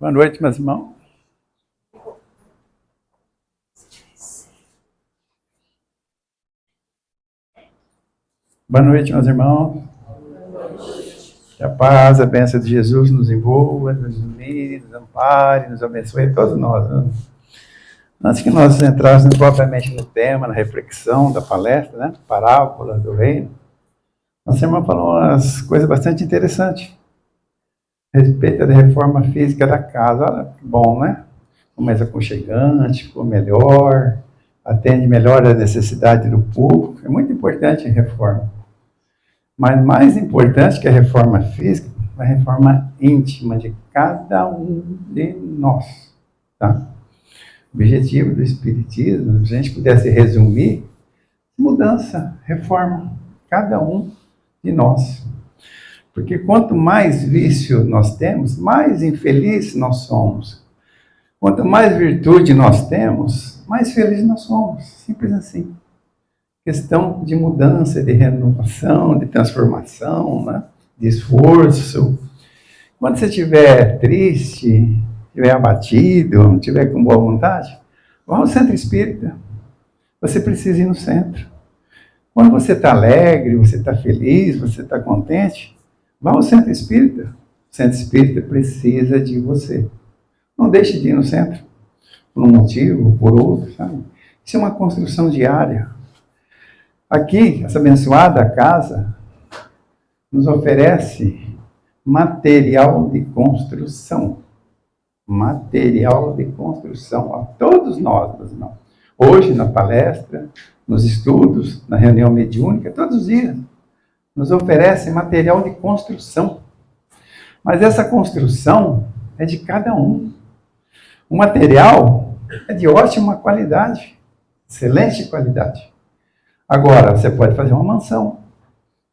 Boa noite, meus irmãos. Boa noite, meus irmãos. Que a paz, a bênção de Jesus nos envolva, nos ilumine, nos ampare, nos abençoe, todos nós. Né? Antes que nós entrássemos propriamente no tema, na reflexão da palestra, né? Parábola do reino, nossa irmã falou umas coisas bastante interessantes a respeito da reforma física da casa. Olha, que bom, né? Ficou mais aconchegante, ficou melhor, atende melhor a necessidade do público. É muito importante a reforma. Mas mais importante que a reforma física, a reforma íntima de cada um de nós. Tá? O objetivo do Espiritismo, se a gente pudesse resumir, mudança, reforma, cada um de nós. Porque quanto mais vício nós temos, mais infeliz nós somos. Quanto mais virtude nós temos, mais felizes nós somos. Simples assim. Questão de mudança, de renovação, de transformação, né? De esforço. Quando você estiver triste, estiver abatido, não estiver com boa vontade, vá ao centro espírita. Você precisa ir no centro. Quando você está alegre, você está feliz, você está contente, vá ao centro espírita. O centro espírita precisa de você. Não deixe de ir no centro, por um motivo, por outro, sabe? Isso é uma construção diária. Aqui, essa abençoada casa nos oferece material de construção. Material de construção a todos nós, meus irmãos. Hoje, na palestra, nos estudos, na reunião mediúnica, todos os dias, nos oferece material de construção. Mas essa construção é de cada um. O material é de ótima qualidade, excelente qualidade. Agora, você pode fazer uma mansão,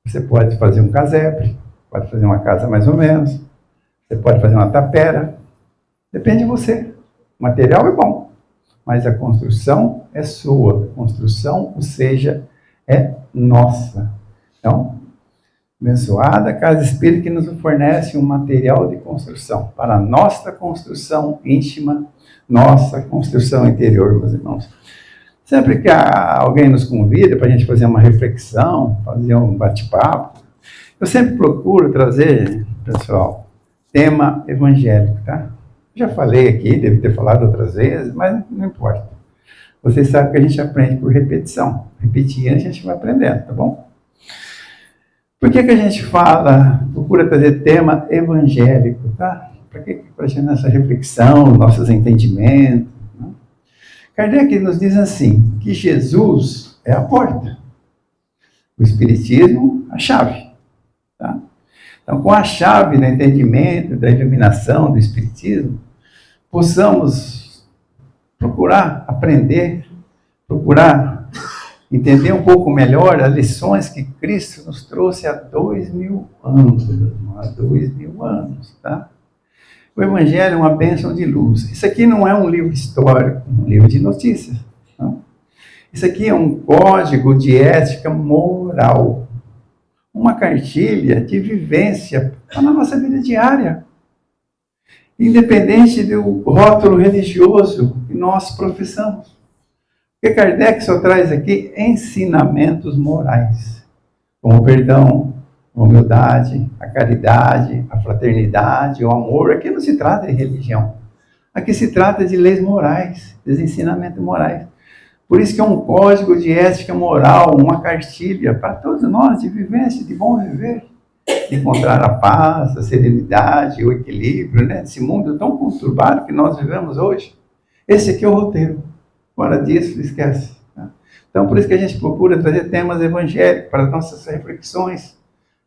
você pode fazer um casebre, pode fazer uma casa mais ou menos, você pode fazer uma tapera, depende de você. O material é bom, mas a construção é sua, a construção, ou seja, é nossa. Então, abençoada casa espírita que nos fornece um material de construção, para a nossa construção íntima, nossa construção interior, meus irmãos. Sempre que alguém nos convida para a gente fazer uma reflexão, fazer um bate-papo, eu sempre procuro trazer, pessoal, tema evangélico, tá? Já falei aqui, devo ter falado outras vezes, mas não importa. Vocês sabem que a gente aprende por repetição. Repetindo, a gente vai aprendendo, tá bom? Por que a gente procura trazer tema evangélico, tá? Para que a gente nessa reflexão, nossos entendimentos, né? Kardec nos diz assim, que Jesus é a porta, o Espiritismo a chave. Tá? Então, com a chave do entendimento, da iluminação do Espiritismo, possamos procurar aprender, procurar entender um pouco melhor as lições que Cristo nos trouxe há 2000 anos, há 2000 anos, tá? O Evangelho é uma bênção de luz. Isso aqui não é um livro histórico, um livro de notícias. Não? Isso aqui é um código de ética moral. Uma cartilha de vivência para a nossa vida diária. Independente do rótulo religioso que nós professamos. Porque Kardec só traz aqui ensinamentos morais. Como o perdão, a humildade, a caridade, a fraternidade, o amor. Aqui não se trata de religião. Aqui se trata de leis morais, de ensinamentos morais. Por isso que é um código de ética moral, uma cartilha para todos nós de vivência, de bom viver. De encontrar a paz, a serenidade, o equilíbrio, né? Nesse mundo tão conturbado que nós vivemos hoje. Esse aqui é o roteiro. Fora disso, esquece. Tá? Então, por isso que a gente procura trazer temas evangélicos para nossas reflexões.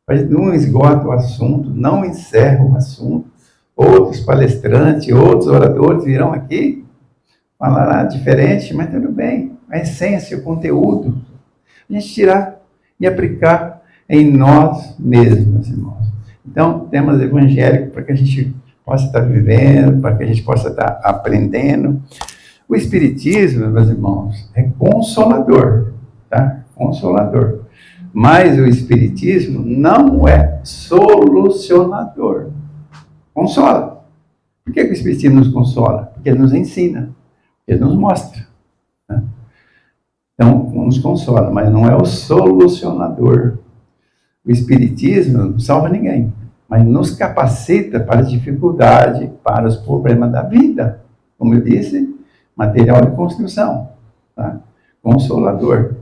A gente não esgota o assunto, não encerra o assunto. Outros palestrantes, outros oradores virão aqui, falará diferente, mas tudo bem. A essência, o conteúdo, a gente tirar e aplicar em nós mesmos, irmãos. Então, temas evangélicos para que a gente possa estar vivendo, para que a gente possa estar aprendendo. O Espiritismo, meus irmãos, é consolador, tá? Consolador. Mas o Espiritismo não é solucionador. Consola, Por que o Espiritismo nos consola? Porque ele nos ensina, ele nos mostra. Né? Então, nos consola, mas não é o solucionador. O Espiritismo não salva ninguém, mas nos capacita para a dificuldade, para os problemas da vida. Como eu disse, material de construção, tá? Consolador.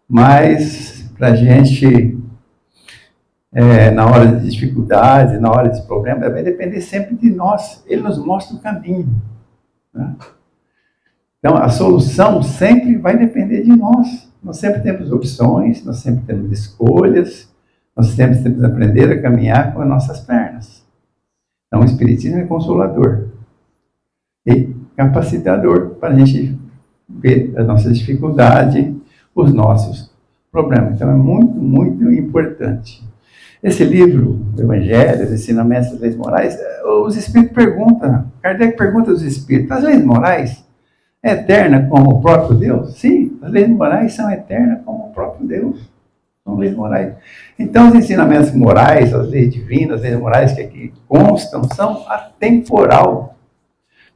Mas, para a gente, na hora de dificuldade, na hora de problemas, vai depender sempre de nós. Ele nos mostra o caminho. Né? Então, a solução sempre vai depender de nós. Nós sempre temos opções, nós sempre temos escolhas, nós sempre temos que aprender a caminhar com as nossas pernas. Então, o Espiritismo é consolador e capacitador para a gente ver a nossa dificuldade, os nossos problemas. Então, é muito, muito importante. Esse livro, o Evangelho, os Ensinamentos das Leis Morais, os Espíritos perguntam, Kardec pergunta aos Espíritos, as leis morais é eterna como o próprio Deus? Sim, as leis morais são eternas como o próprio Deus. São leis morais. Então, os ensinamentos morais, as leis divinas, as leis morais que aqui constam, são atemporal.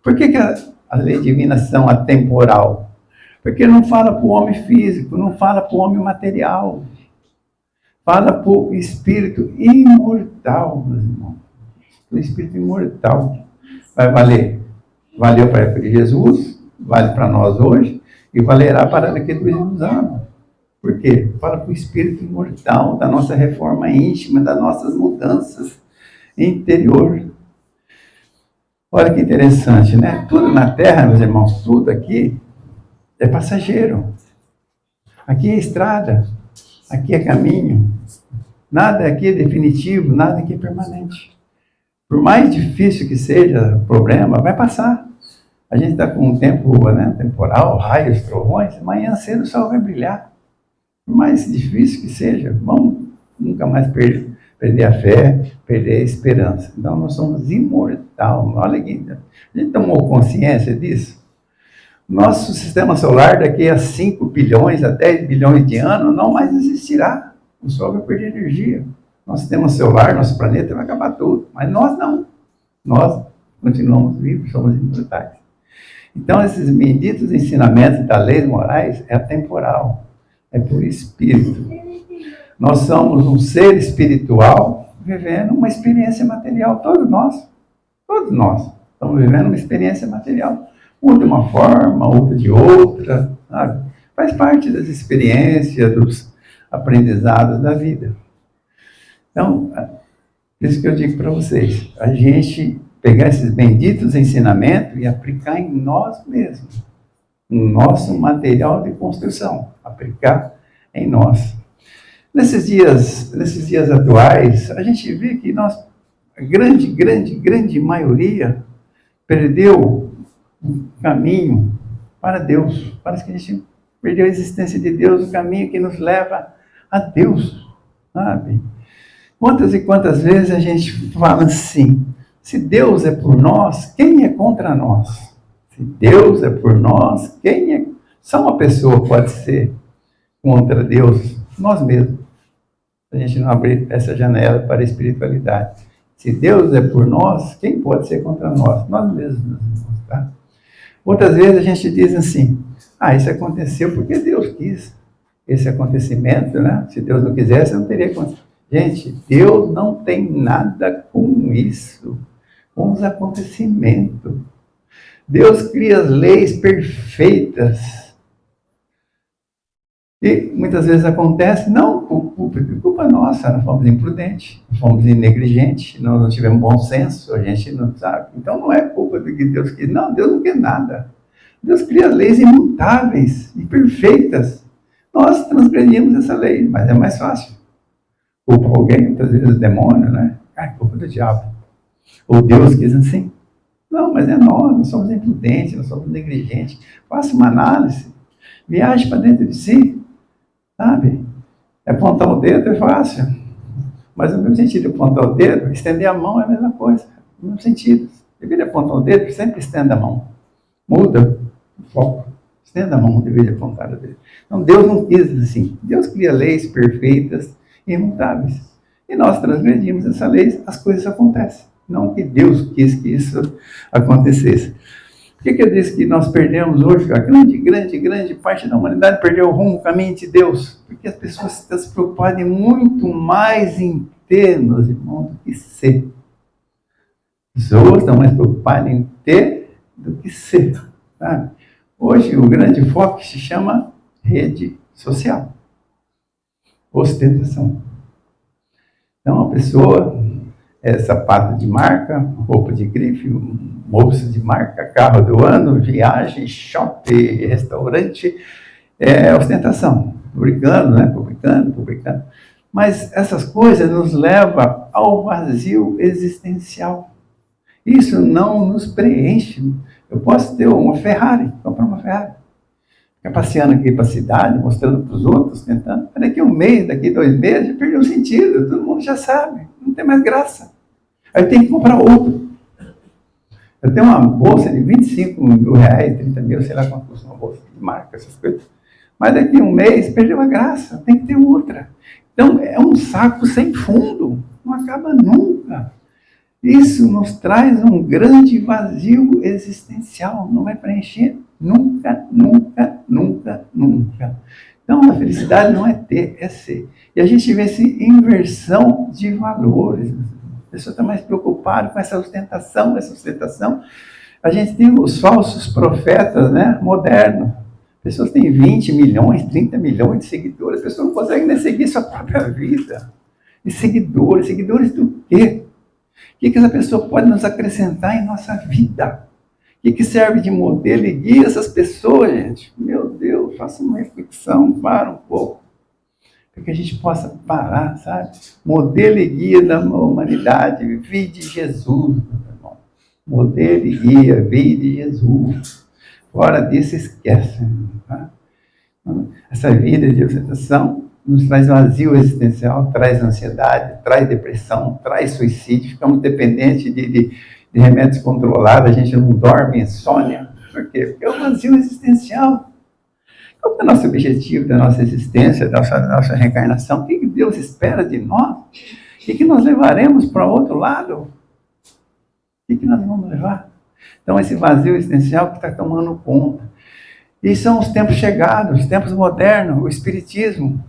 Por que as leis divinas são atemporal? Porque não fala para o homem físico, não fala para o homem material. Fala para o espírito imortal, meus irmãos. O espírito imortal vai valer. Valeu para a época de Jesus, vale para nós hoje, e valerá para daqui a 200 anos. Por quê? Fala para o espírito imortal, da nossa reforma íntima, das nossas mudanças interior. Olha que interessante, né? Tudo na Terra, meus irmãos, tudo aqui é passageiro. Aqui é estrada, aqui é caminho. Nada aqui é definitivo, nada aqui é permanente. Por mais difícil que seja o problema, vai passar. A gente está com um tempo, né, temporal, raios, trovões, amanhã cedo o sol vai brilhar. Por mais difícil que seja, vamos nunca mais perder a fé, perder a esperança. Então, nós somos imortal. Olha aqui, a gente tomou consciência disso? Nosso sistema solar, daqui a 5 bilhões, a 10 bilhões de anos, não mais existirá. O Sol vai perder energia. Nosso sistema solar, nosso planeta vai acabar tudo. Mas nós não. Nós continuamos vivos, somos imortais. Então, esses benditos ensinamentos das leis morais é atemporal. É por espírito. Nós somos um ser espiritual vivendo uma experiência material. Todos nós estamos vivendo uma experiência material. Um de uma forma, outro de outra, sabe? Faz parte das experiências, dos aprendizados da vida. Então, isso que eu digo para vocês, a gente pegar esses benditos ensinamentos e aplicar em nós mesmos, no nosso material de construção, aplicar em nós. Nesses dias atuais, a gente vê que a grande maioria perdeu o caminho para Deus. Parece que a gente perdeu a existência de Deus, o caminho que nos leva a Deus, sabe? Quantas e quantas vezes a gente fala assim, se Deus é por nós, quem é contra nós? Se Deus é por nós, quem é... Só uma pessoa pode ser contra Deus, nós mesmos. A gente não abrir essa janela para a espiritualidade. Se Deus é por nós, quem pode ser contra nós? Nós mesmos, tá? Outras vezes a gente diz assim, isso aconteceu porque Deus quis. Esse acontecimento, né? Se Deus não quisesse, não teria acontecido. Gente, Deus não tem nada com isso, com os acontecimentos. Deus cria as leis perfeitas. E muitas vezes acontece, não culpa nossa, nós fomos imprudentes, nós fomos negligentes, nós não tivemos bom senso, a gente não sabe. Então não é culpa do que Deus quis, não, Deus não quer nada. Deus cria leis imutáveis e perfeitas. Nós transgredimos essa lei, mas é mais fácil. Culpa alguém, muitas vezes o demônio, né? Culpa do diabo. Ou Deus quis assim. Não, mas é nós somos imprudentes, nós somos negligentes. Faça uma análise, viaje para dentro de si, sabe? Apontar o dedo é fácil, mas no mesmo sentido de apontar o dedo, estender a mão é a mesma coisa, no mesmo sentido. Deveria apontar o dedo, sempre estenda a mão. Muda o foco, estenda a mão, deveria apontar o dedo. Então Deus não quis assim, Deus cria leis perfeitas e imutáveis. E nós transgredimos essa lei, as coisas acontecem. Não que Deus quis que isso acontecesse. Por que eu disse que nós perdemos hoje? A grande parte da humanidade perdeu o rumo, o caminho de Deus. Porque as pessoas estão se preocupadas muito mais em ter, meus irmãos, do que ser. As pessoas estão mais preocupadas em ter do que ser. Sabe? Hoje o grande foco se chama rede social. Ostentação. Então a pessoa é sapato de marca, roupa de grife, bolsa de marca, carro do ano, viagem, shopping, restaurante, ostentação. Publicando, né? Publicando. Mas essas coisas nos levam ao vazio existencial. Isso não nos preenche. Eu posso ter uma Ferrari, comprar uma Ferrari. Ficar passeando aqui para a cidade, mostrando para os outros, tentando. Daqui um mês, daqui 2 meses, perdeu o sentido. Todo mundo já sabe. Não tem mais graça. Aí tem que comprar outro. Eu tenho uma bolsa de 25 mil reais, 30 mil, sei lá quanto custa uma bolsa de marca, essas coisas. Mas daqui um mês, perdeu a graça. Tem que ter outra. Então, é um saco sem fundo. Não acaba nunca. Isso nos traz um grande vazio existencial. Não vai preencher nunca. Então, a felicidade não é ter, é ser. E a gente vê essa inversão de valores. A pessoa está mais preocupada com essa ostentação. A gente tem os falsos profetas, né, modernos. Pessoas têm 20 milhões, 30 milhões de seguidores. A pessoa não consegue nem seguir sua própria vida. E seguidores do quê? O que essa pessoa pode nos acrescentar em nossa vida? O que serve de modelo e guia essas pessoas, gente? Meu Deus, faça uma reflexão, para um pouco. Para que a gente possa parar, sabe? Modelo e guia da humanidade, vide Jesus, meu irmão. Modelo e guia, vide Jesus. Fora disso, esquece. Tá? Essa vida de ostentação nos traz vazio existencial, traz ansiedade, traz depressão, traz suicídio, ficamos dependentes de remédios controlados, a gente não dorme, insônia. Por quê? Porque é um vazio existencial. Qual é o nosso objetivo da nossa existência, da nossa reencarnação? O que Deus espera de nós? O que nós levaremos para o outro lado? O que nós vamos levar? Então, esse vazio existencial que está tomando conta. E são os tempos chegados, os tempos modernos, o Espiritismo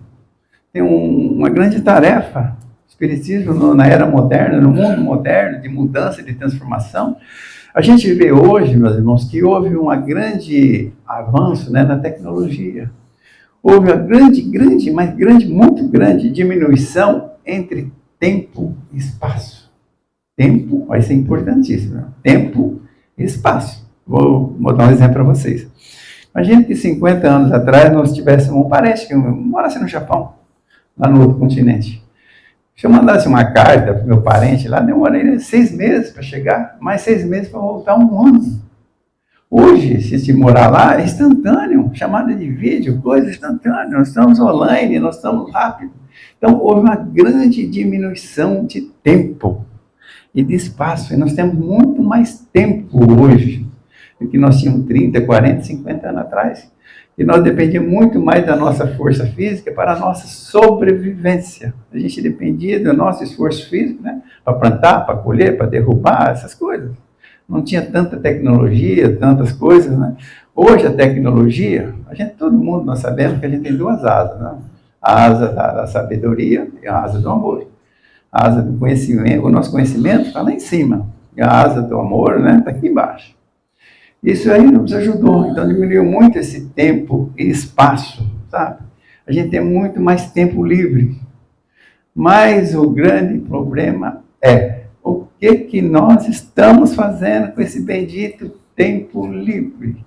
tem uma grande tarefa. O Espiritismo na era moderna, no mundo moderno, de mudança, de transformação. A gente vê hoje, meus irmãos, que houve um grande avanço, né, na tecnologia. Houve uma muito grande diminuição entre tempo e espaço. Tempo vai ser importantíssimo. Né? Tempo e espaço. Vou dar um exemplo para vocês. Imagine que 50 anos atrás nós tivéssemos um parente que morasse no Japão, lá no outro continente. Se eu mandasse uma carta para o meu parente lá, demorei 6 meses para chegar, mais 6 meses para voltar, 1 ano. Hoje, se morar lá, é instantâneo, chamada de vídeo, coisa instantânea, nós estamos online, nós estamos rápido. Então, houve uma grande diminuição de tempo e de espaço, e nós temos muito mais tempo hoje do que nós tínhamos 30, 40, 50 anos atrás. E nós dependíamos muito mais da nossa força física para a nossa sobrevivência. A gente dependia do nosso esforço físico, né? Para plantar, para colher, para derrubar, essas coisas. Não tinha tanta tecnologia, tantas coisas, né? Hoje a tecnologia, todo mundo nós sabemos que a gente tem 2 asas, né? A asa da sabedoria e a asa do amor. A asa do conhecimento, o nosso conhecimento está lá em cima. E a asa do amor, né, está aqui embaixo. Isso aí nos ajudou, então diminuiu muito esse tempo e espaço, sabe? A gente tem muito mais tempo livre. Mas o grande problema é o que nós estamos fazendo com esse bendito tempo livre.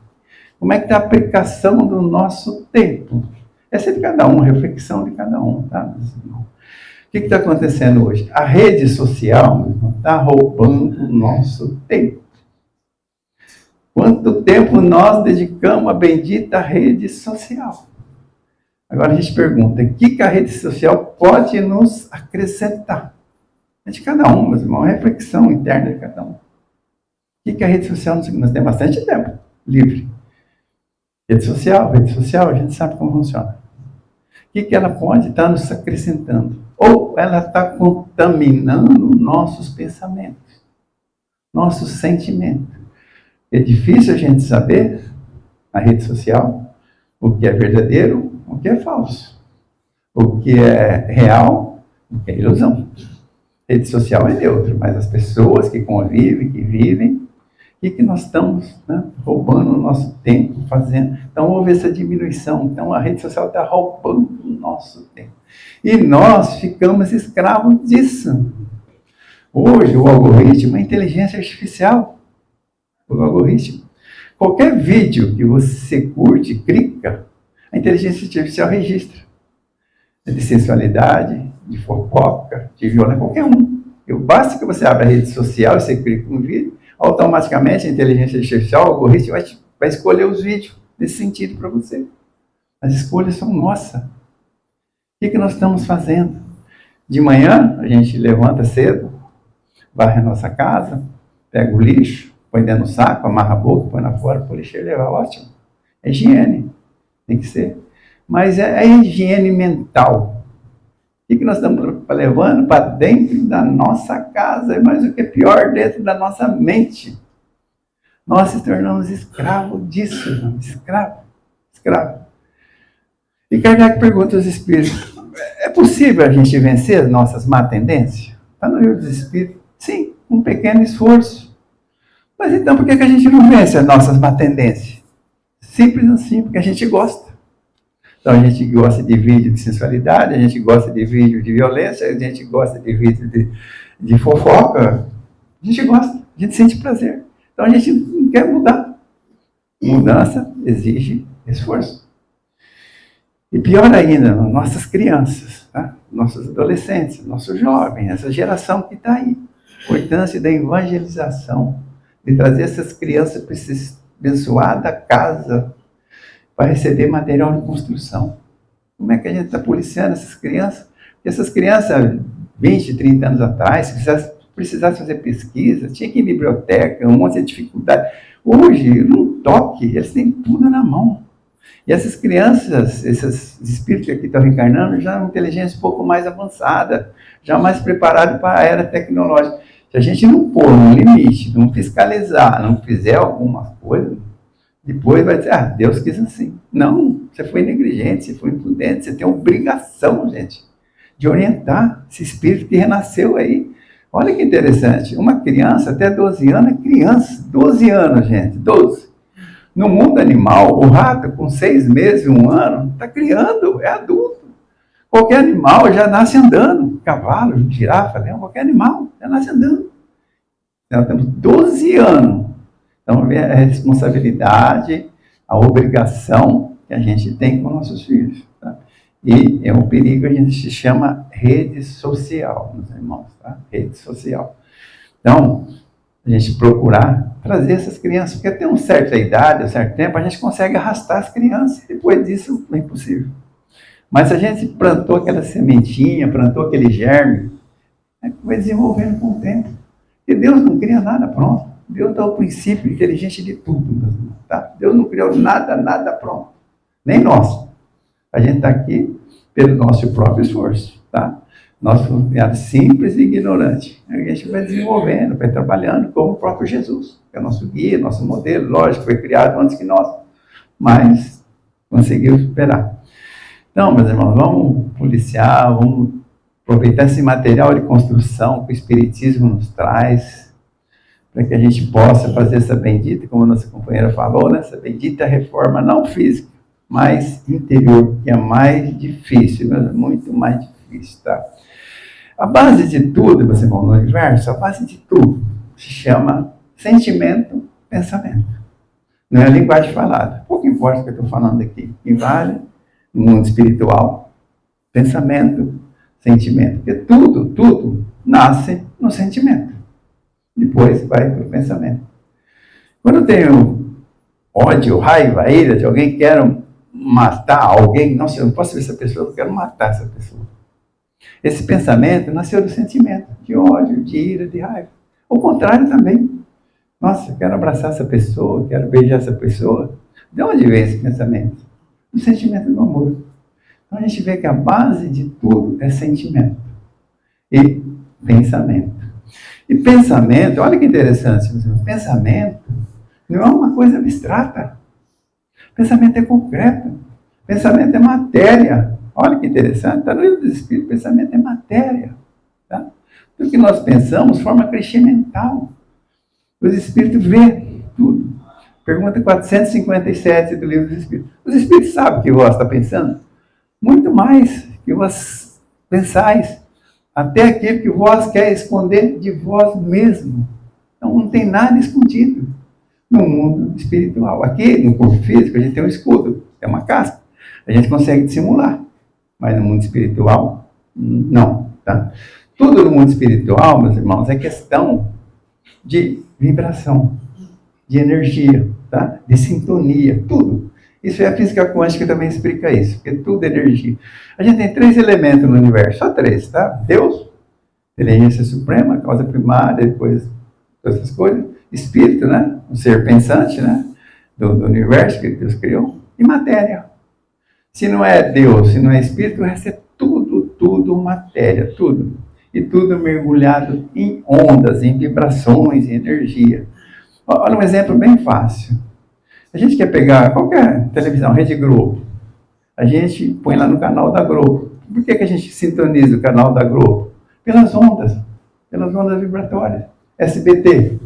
Como é que está a aplicação do nosso tempo? Essa é de cada um, reflexão de cada um, tá? O que está acontecendo hoje? A rede social está roubando o nosso tempo. Quanto tempo nós dedicamos à bendita rede social? Agora a gente pergunta, o que a rede social pode nos acrescentar? É de cada um, meus irmãos, reflexão interna de cada um. O que a rede social nos... Nós temos bastante tempo livre. Rede social, a gente sabe como funciona. O que ela pode estar nos acrescentando? Ou ela está contaminando nossos pensamentos? nosso sentimento. É difícil a gente saber, na rede social, o que é verdadeiro, o que é falso. O que é real, o que é ilusão. Rede social é neutro, mas as pessoas que convivem, que vivem, o que nós estamos, né, roubando o nosso tempo, fazendo. Então houve essa diminuição. Então a rede social está roubando o nosso tempo. E nós ficamos escravos disso. Hoje o algoritmo é inteligência artificial. O algoritmo. Qualquer vídeo que você curte, clica, a inteligência artificial registra. De sensualidade, de fofoca, de violência, qualquer um. Basta que você abra a rede social e você clica um vídeo, automaticamente a inteligência artificial, o algoritmo, vai escolher os vídeos nesse sentido para você. As escolhas são nossas. O que nós estamos fazendo? De manhã, a gente levanta cedo, varre a nossa casa, pega o lixo, põe dentro do saco, amarra a boca, põe lá fora, para o lixeiro levar. Ótimo. É higiene. Tem que ser. Mas é a higiene mental. O que nós estamos levando para dentro da nossa casa? Mas o que é pior, dentro da nossa mente. Nós se tornamos escravos disso. Escravo. E Kardec pergunta aos espíritos, é possível a gente vencer as nossas má tendências? Está no livro dos espíritos? Sim, um pequeno esforço. Mas então por que a gente não vence as nossas má tendências? Simples assim, porque a gente gosta. Então a gente gosta de vídeo de sensualidade, a gente gosta de vídeo de violência, a gente gosta de vídeo de fofoca. A gente gosta, a gente sente prazer. Então a gente não quer mudar. Mudança exige esforço. E pior ainda, nossas crianças, tá? Nossos adolescentes, nossos jovens, essa geração que está aí. A importância da evangelização, de trazer essas crianças para essa abençoada casa, para receber material de construção. Como é que a gente está policiando essas crianças? Porque essas crianças, 20, 30 anos atrás, se precisasse fazer pesquisa, tinha que ir em biblioteca, um monte de dificuldade. Hoje, num toque, eles têm tudo na mão. E essas crianças, esses espíritos que aqui estão reencarnando, já uma inteligência um pouco mais avançada, já mais preparado para a era tecnológica. Se a gente não pôr um limite, não fiscalizar, não fizer alguma coisa, depois vai dizer, Deus quis assim. Não, você foi negligente, você foi imprudente, você tem obrigação, gente, de orientar esse espírito que renasceu aí. Olha que interessante, uma criança até 12 anos é criança, 12 anos, gente, 12. No mundo animal, o rato com 6 meses, 1 ano, está criando, é adulto. Qualquer animal já nasce andando, cavalo, girafa, leão, qualquer animal já nasce andando. Então, nós temos 12 anos. Então, vê a responsabilidade, a obrigação que a gente tem com nossos filhos. Tá? E é um perigo, a gente se chama rede social, meus irmãos, tá? Rede social. Então, a gente procurar trazer essas crianças, porque até uma certa idade, um certo tempo, a gente consegue arrastar as crianças, depois disso é impossível. Mas se a gente plantou aquela sementinha, plantou aquele germe, vai desenvolvendo com o tempo. Porque Deus não cria nada pronto. Deus dá o princípio inteligente de tudo, meus irmãos, tá? Deus não criou nada pronto. Nem nós. A gente está aqui pelo nosso próprio esforço, tá? Nós somos criados simples e ignorantes. A gente vai desenvolvendo, vai trabalhando como o próprio Jesus, que é o nosso guia, nosso modelo, lógico, foi criado antes que nós, mas conseguiu superar. Então, meus irmãos, vamos policiar, vamos aproveitar esse material de construção que o Espiritismo nos traz, para que a gente possa fazer essa bendita, como a nossa companheira falou, né, essa bendita reforma, não física, mas interior, que é mais difícil, muito mais difícil, tá? A base de tudo, meus irmãos, no universo, a base de tudo se chama sentimento, pensamento. Não é a linguagem falada. Pouco importa o que eu estou falando aqui. O que vale no mundo espiritual, pensamento, sentimento. Porque tudo nasce no sentimento. Depois vai para o pensamento. Quando eu tenho ódio, raiva, ira de alguém, quero matar alguém, nossa, eu não posso ver essa pessoa, eu quero matar essa pessoa. Esse pensamento nasceu do sentimento, de ódio, de ira, de raiva. O contrário também. Nossa, eu quero abraçar essa pessoa, quero beijar essa pessoa. De onde vem esse pensamento? Do sentimento do amor. Então a gente vê que a base de tudo é sentimento e pensamento. E pensamento, olha que interessante, pensamento não é uma coisa abstrata. Pensamento é concreto. Pensamento é matéria. Olha que interessante, está no livro dos Espíritos, pensamento é matéria. Tá? Tudo que nós pensamos forma crescimental. Os Espíritos vê tudo. Pergunta 457 do livro dos Espíritos. Os Espíritos sabem o que vós está pensando? Muito mais que vós pensais. Até aquilo que vós quer esconder de vós mesmo. Então não tem nada escondido no mundo espiritual. Aqui, no corpo físico, a gente tem um escudo, é uma casca. A gente consegue dissimular. Mas no mundo espiritual, não. Tá? Tudo no mundo espiritual, meus irmãos, é questão de vibração, de energia, tá? De sintonia, tudo. Isso é a física quântica que também explica isso, porque tudo é energia. A gente tem 3 elementos no universo, só 3, tá? Deus, inteligência suprema, causa primária, depois todas essas coisas. Espírito, né? Um ser pensante, né? Do universo que Deus criou. E matéria. Se não é Deus, se não é Espírito, o resto é tudo matéria, tudo. E tudo mergulhado em ondas, em vibrações, em energia. Olha um exemplo bem fácil. A gente quer pegar qualquer televisão, Rede Globo. A gente põe lá no canal da Globo. Por que a gente sintoniza o canal da Globo? Pelas ondas vibratórias. SBT.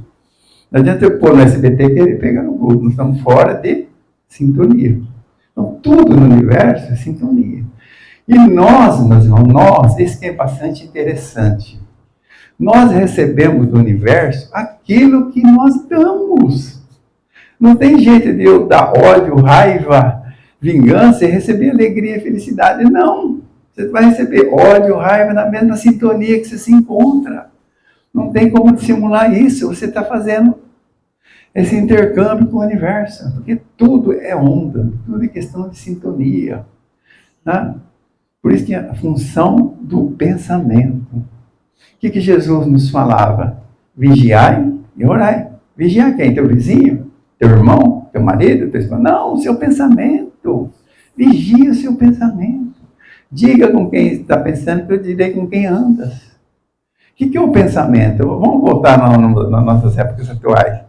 Não adianta eu pôr no SBT que ele pega no Globo. Nós estamos fora de sintonia. Então, tudo no universo é sintonia. E nós, meus irmãos, isso que é bastante interessante. Nós recebemos do universo aquilo que nós damos. Não tem jeito de eu dar ódio, raiva, vingança e receber alegria e felicidade. Não. Você vai receber ódio, raiva na mesma sintonia que você se encontra. Não tem como dissimular isso. Você está fazendo esse intercâmbio com o universo. Porque tudo é onda. Tudo é questão de sintonia. Tá? Por isso que a função do pensamento. O que Jesus nos falava? Vigiai e orai. Vigiar quem? Teu vizinho? Teu irmão? Teu marido? Teu esposo? Não, o seu pensamento. Vigia o seu pensamento. Diga com quem está pensando, que eu direi com quem andas. O que é o pensamento? Vamos voltar nas nossas épocas atuais.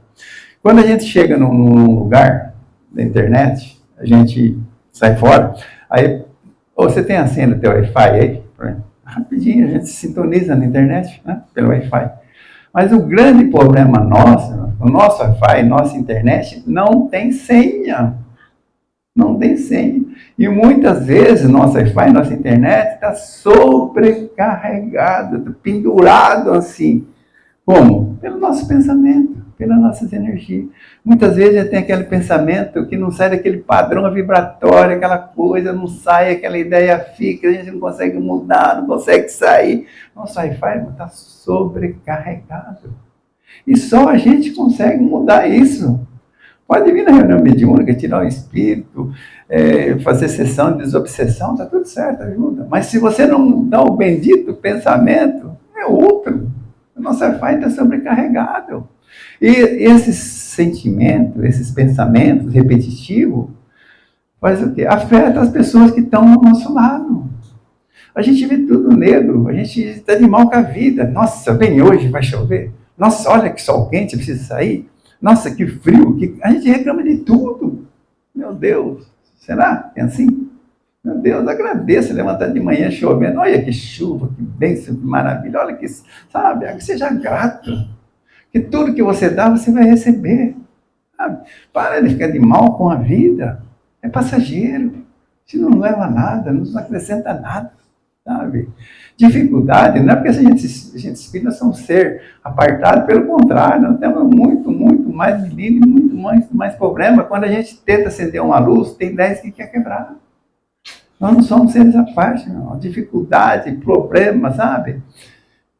Quando a gente chega num lugar da internet, a gente sai fora, aí, você tem a senha do teu Wi-Fi aí? Rapidinho, a gente se sintoniza na internet, né, pelo Wi-Fi. Mas o grande problema nosso, o nosso Wi-Fi, nossa internet, não tem senha. Não tem senha. E muitas vezes nosso Wi-Fi, nossa internet está sobrecarregado, tá pendurado assim. Como? Pelo nosso pensamento, pelas nossas energias. Muitas vezes já tem aquele pensamento que não sai daquele padrão vibratório, aquela coisa, não sai, aquela ideia fica, a gente não consegue mudar, não consegue sair. Nosso Wi-Fi está sobrecarregado. E só a gente consegue mudar isso. Pode vir na reunião mediúnica, tirar o espírito, fazer sessão de desobsessão, está tudo certo, ajuda. Mas se você não dá o bendito pensamento, é outro. O nosso Wi-Fi está sobrecarregado. E esses sentimentos, esses pensamentos repetitivos, faz o quê? Afeta as pessoas que estão ao nosso lado. A gente vê tudo negro, a gente está de mal com a vida. Nossa, vem hoje, vai chover. Nossa, olha que sol quente, precisa sair. Nossa, que frio. A gente reclama de tudo. Meu Deus, será? É assim? Meu Deus, agradeça levantar de manhã chovendo. Olha que chuva, que bênção, que maravilha. Olha que, sabe, seja grato. Que tudo que você dá, você vai receber. Sabe? Para de ficar de mal com a vida. É passageiro. Isso não leva a nada, não nos acrescenta nada. Sabe? Dificuldade, não é porque a gente espírita são um ser apartado, pelo contrário, nós temos muito mais menino e muito mais problema. Quando a gente tenta acender uma luz, tem 10 que quer quebrar. Nós não somos seres à parte, não. Dificuldade, problema, sabe?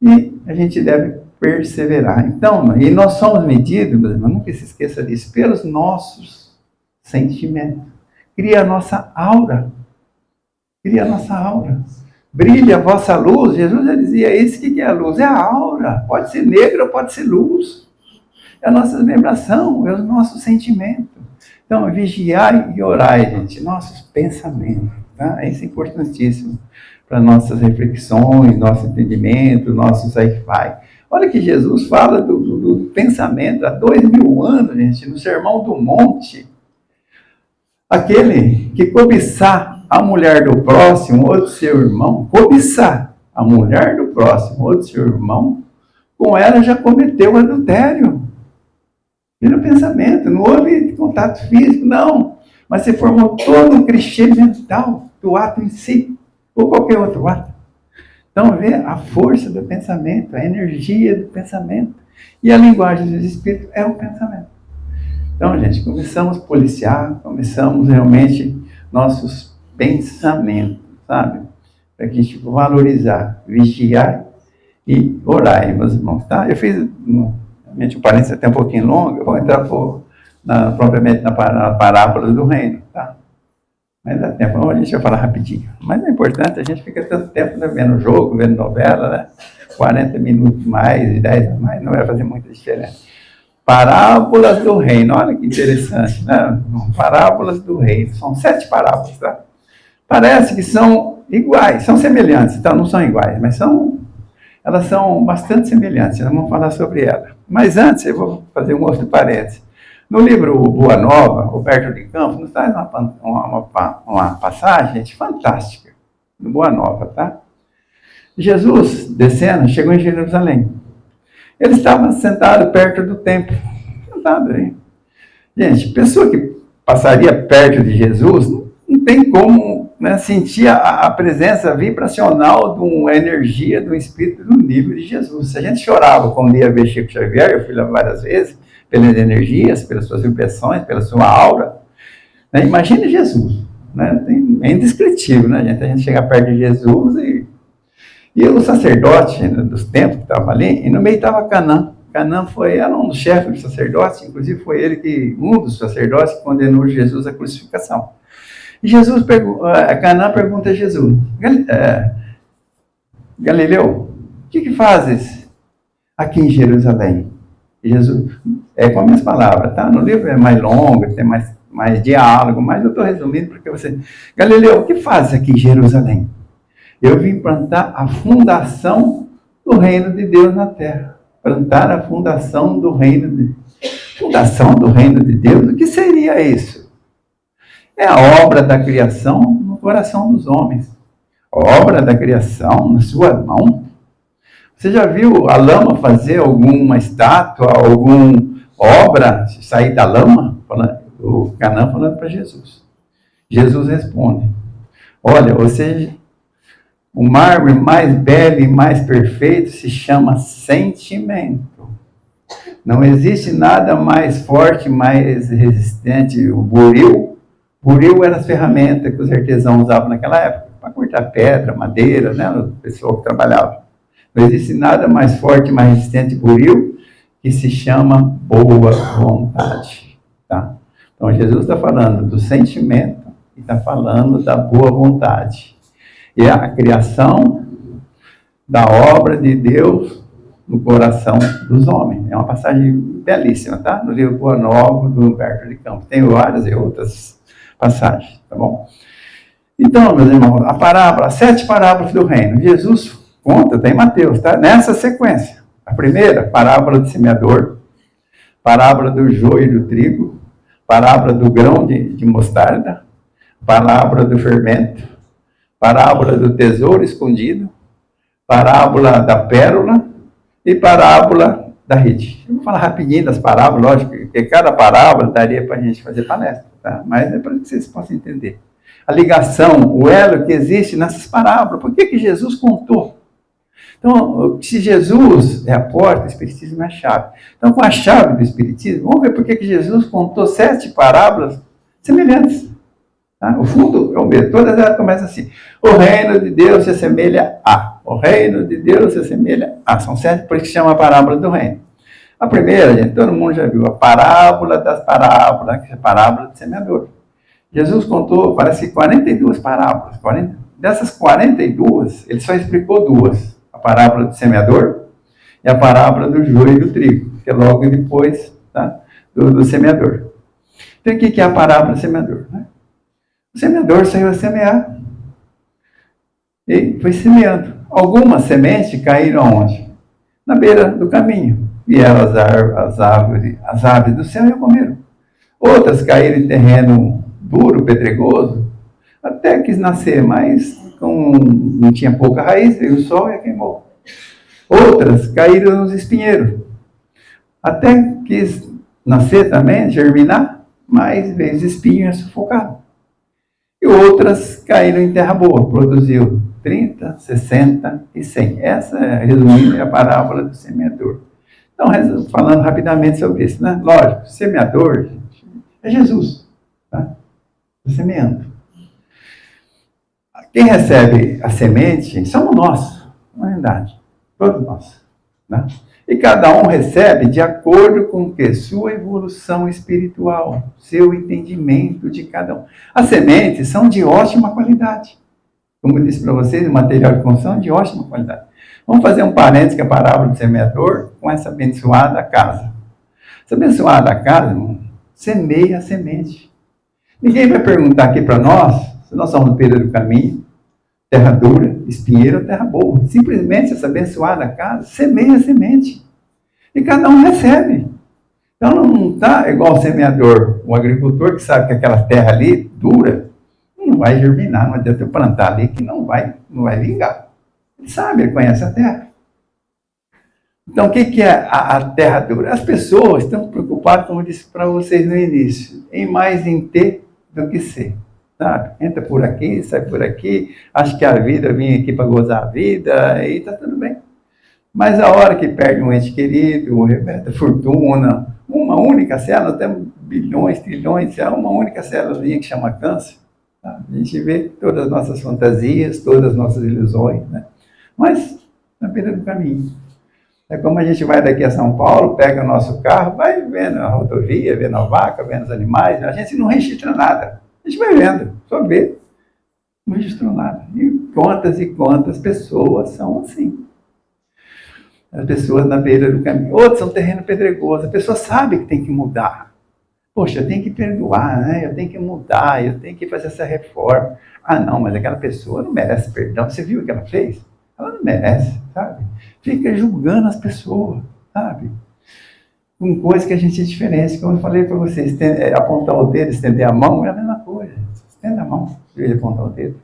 E a gente deve perseverar. Então, e nós somos medidos, mas nunca se esqueça disso, pelos nossos sentimentos. Cria a nossa aura. Cria a nossa aura. Brilha a vossa luz. Jesus já dizia isso. O que é a luz? É a aura. Pode ser negra ou pode ser luz. É a nossa vibração, é o nosso sentimento. Então, vigiai e orai, gente. Nossos pensamentos. Tá? Isso é importantíssimo para nossas reflexões, nosso entendimento, nossos Wi-Fi. Olha que Jesus fala do pensamento há 2000 anos, gente, no Sermão do Monte. Aquele que cobiçar a mulher do próximo ou do seu irmão, cobiçar a mulher do próximo ou do seu irmão, com ela já cometeu adultério. Pelo pensamento, não houve contato físico, não. Mas se formou todo um clichê mental do ato em si, ou qualquer outro ato. Então, vê a força do pensamento, a energia do pensamento. E a linguagem dos espíritos é o pensamento. Então, gente, começamos a policiar, começamos realmente nossos pensamentos, sabe? Para que a gente valorizar, vigiar e orar, meus irmãos, tá? Eu fiz, realmente, um parênteses até um pouquinho longo, eu vou entrar propriamente na parábola do reino, tá? Mas dá tempo, a gente vai falar rapidinho. Mas é importante, a gente fica tanto tempo, né, vendo jogo, vendo novela, né? 40 minutos mais, 10 a mais, não vai fazer muita diferença. Parábolas do reino, olha que interessante, né? Parábolas do reino, são 7 parábolas, tá? Parece que são iguais, são semelhantes, então não são iguais, mas elas são bastante semelhantes, nós vamos falar sobre elas. Mas antes, eu vou fazer um outro parênteses. No livro Boa Nova, Roberto de Campos, nos traz uma passagem, gente, fantástica, no Boa Nova, tá? Jesus, descendo, chegou em Jerusalém. Ele estava sentado perto do templo, sentado aí. Gente, pessoa que passaria perto de Jesus, não tem como, né, sentir a presença vibracional de uma energia, do Espírito, no nível de Jesus. Se a gente chorava quando ia ver Chico Xavier, eu fui lá várias vezes, pelas energias, pelas suas vibrações, pela sua aura, né? Imagine Jesus, né? É indescritível, né, gente? A gente chega perto de Jesus e o sacerdote, né, dos templos que estava ali, e no meio estava Canaã. Canaã era um dos chefes dos sacerdotes, inclusive foi ele um dos sacerdotes que condenou Jesus à crucificação. E Canaã pergunta a Jesus, Galileu, o que fazes aqui em Jerusalém? E Jesus, com as minhas palavras, tá? No livro é mais longo, tem mais diálogo, mas eu estou resumindo porque Galileu, o que fazes aqui em Jerusalém? Eu vim plantar a fundação do reino de Deus na terra. Plantar a fundação do reino de Deus? O que seria isso? É a obra da criação no coração dos homens. Obra da criação na sua mão. Você já viu a lama fazer alguma estátua, alguma obra sair da lama? O Canaã falando para Jesus. Jesus responde, olha, o mármore mais belo e mais perfeito se chama sentimento. Não existe nada mais forte, mais resistente. O buril era as ferramentas que os artesãos usavam naquela época, para cortar pedra, madeira, né? O pessoal que trabalhava. Não existe nada mais forte, mais resistente buril, que se chama boa vontade. Tá? Então, Jesus está falando do sentimento e está falando da boa vontade. E é a criação da obra de Deus no coração dos homens. É uma passagem belíssima, tá? No livro Boa Nova, do Humberto de Campos. Tem várias e outras passagens, tá bom? Então, meus irmãos, as 7 parábolas do reino. Jesus conta, tem Mateus, tá? Nessa sequência. A primeira, parábola do semeador, parábola do joio e do trigo, parábola do grão de mostarda, parábola do fermento, parábola do tesouro escondido, parábola da pérola e parábola da rede. Eu vou falar rapidinho das parábolas, lógico, porque cada parábola daria para a gente fazer palestra, tá? Mas é para que vocês possam entender. A ligação, o elo que existe nessas parábolas, por que Jesus contou? Então, se Jesus é a porta, o Espiritismo é a chave. Então, com a chave do Espiritismo, vamos ver por que Jesus contou 7 parábolas semelhantes. Tá? O fundo é o mesmo, todas elas começam assim. O reino de Deus se assemelha a. O reino de Deus se assemelha a. São 7, por isso que chama a parábola do reino. A primeira, gente, todo mundo já viu, a parábola das parábolas, que é a parábola do semeador. Jesus contou, parece que 42 parábolas. Dessas 42, ele só explicou 2. A parábola do semeador e a parábola do joio e do trigo, que é logo depois, tá, do semeador. Então, o que é a parábola do semeador? Né? O semeador saiu a semear e foi semeando. Algumas sementes caíram onde? na beira do caminho. Vieram as aves do céu e a comeram. Outras caíram em terreno duro, pedregoso, até quis nascer, mas não tinha pouca raiz, veio o sol e a queimou. Outras caíram nos espinheiros, até quis nascer também, germinar, mas veio os espinhos e sufocaram. E outras caíram em terra boa, produziu 30, 60 e 100. Essa, resumindo, é a parábola do semeador. Então, falando rapidamente sobre isso, né? Lógico, semeador, gente, é Jesus, tá? Estou semeando. Quem recebe a semente somos nós, na verdade, todos nós, né? E cada um recebe de acordo com que sua evolução espiritual, seu entendimento de cada um. As sementes são de ótima qualidade. Como eu disse para vocês, o material de construção é de ótima qualidade. Vamos fazer um parênteses que é a parábola do semeador com essa abençoada casa. Essa abençoada casa, irmão, semeia a semente. Ninguém vai perguntar aqui para nós, se nós somos no período do caminho, terra dura, espinheiro ou terra boa. Simplesmente essa abençoada casa semeia a semente. E cada um recebe. Então não está igual o semeador, o agricultor que sabe que aquela terra ali, dura, não vai germinar, não adianta eu plantar ali que não vai vingar. Ele sabe, ele conhece a terra. Então o que é a terra dura? As pessoas estão preocupadas, como eu disse para vocês no início, em mais em ter do que ser. Sabe? Entra por aqui, sai por aqui, acho que a vida, eu vim aqui para gozar a vida, aí está tudo bem. Mas a hora que perde um ente querido, arrebenta fortuna, uma única célula, temos bilhões, trilhões, é uma única célulazinha que chama câncer. Tá? A gente vê todas as nossas fantasias, todas as nossas ilusões, né? Mas na beira do caminho. É como a gente vai daqui a São Paulo, pega o nosso carro, vai vendo a rodovia, vendo a vaca, vendo os animais, a gente não registra nada. A gente vai vendo, só vê. Não registrou nada. E quantas pessoas são assim. As pessoas na beira do caminho. Outros são terreno pedregoso. A pessoa sabe que tem que mudar. Poxa, eu tenho que perdoar, né? Eu tenho que mudar, eu tenho que fazer essa reforma. Ah, não, mas aquela pessoa não merece perdão. Você viu o que ela fez? Ela não merece, sabe? Fica julgando as pessoas, sabe? Com coisas que a gente é diferente. Como eu falei para vocês, apontar o dedo, estender a mão, é a mesma coisa. Estenda a mão, em vez de apontar o dedo.